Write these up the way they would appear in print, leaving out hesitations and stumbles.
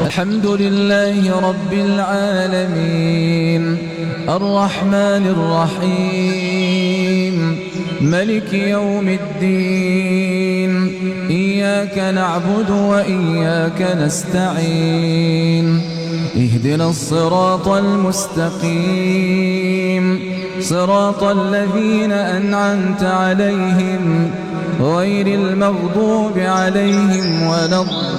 الحمد لله رب العالمين الرحمن الرحيم ملك يوم الدين إياك نعبد وإياك نستعين اهدنا الصراط المستقيم صراط الذين أنعمت عليهم غير المغضوب عليهم ولا الضالين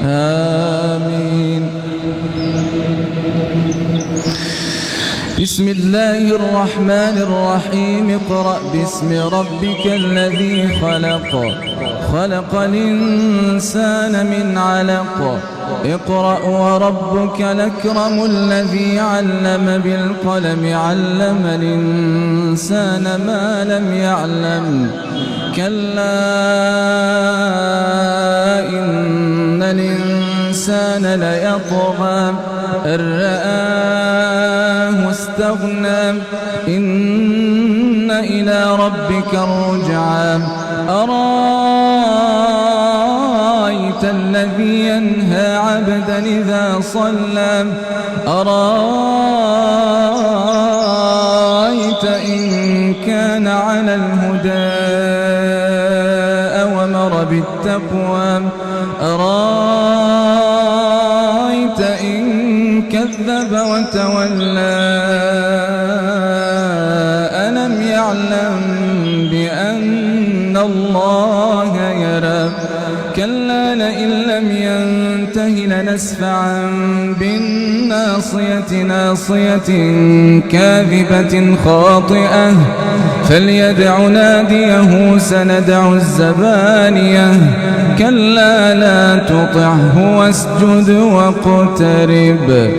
آمين. بسم الله الرحمن الرحيم اقرأ باسم ربك الذي خلق الإنسان من علق اقرأ وربك الأكرم الذي علم بالقلم علم الإنسان ما لم يعلم كلا إن الإنسان ليطغى أن رآه استغنى إن إلى ربك الرجعى أرأيت الذي ينهى عبدا إذا صلى أرأيت إن كان على الهدى أومر بالتقوى أرأيت إن كذب وتولى ألم يعلم بأن الله يرى كلا لئن لم ينته لنسفعا بالناصية ناصية كاذبة خاطئة فليدع ناديه سندع الزبانية كلا لا تطعه واسجد واقترب.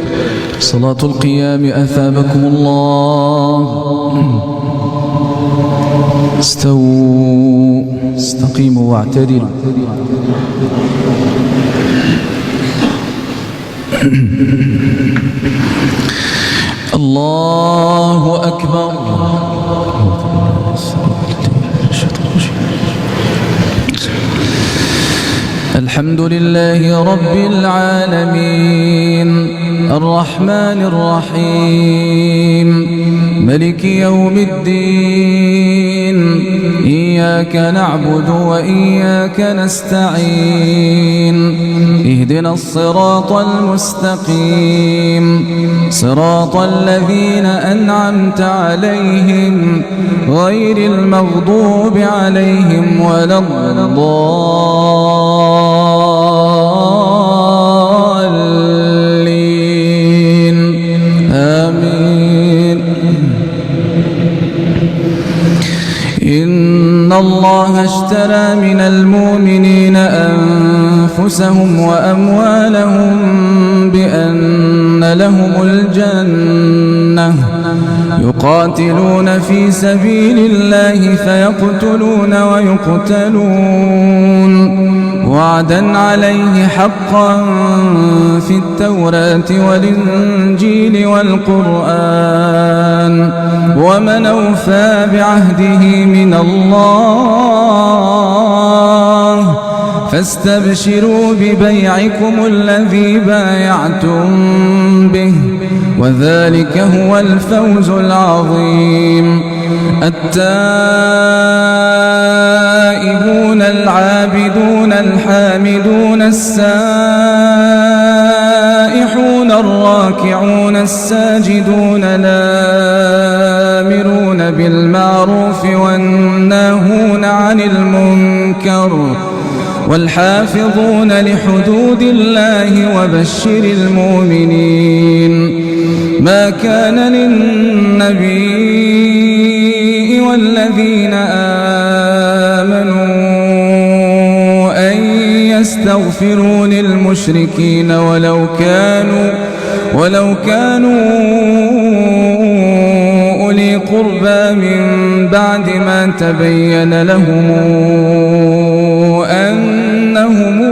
صلاة القيام أثابكم الله. استووا استقيموا واعتدلوا. الله أكبر. الحمد لله رب العالمين الرحمن الرحيم ملك يوم الدين إياك نعبد وإياك نستعين اهدنا الصراط المستقيم صراط الذين أنعمت عليهم غير المغضوب عليهم ولا الضالين آمين. إن الله اشترى من المؤمنين أنفسهم وأموالهم بأن لهم الجنة يقاتلون في سبيل الله فيقتلون ويقتلون وعدا عليه حقا في التوراة والإنجيل والقرآن ومن أوفى بعهده من الله فاستبشروا ببيعكم الذي بايعتم به وذلك هو الفوز العظيم. التائبون العابدون الحامدون السائحون الراكعون الساجدون الآمرون بالمعروف والناهون عن المنكر والحافظون لحدود الله وبشر المؤمنين. ما كان للنبي والذين آمنوا أن يستغفروا للمشركين ولو كانوا أولي قربى من بعد ما تبين لهم أنهم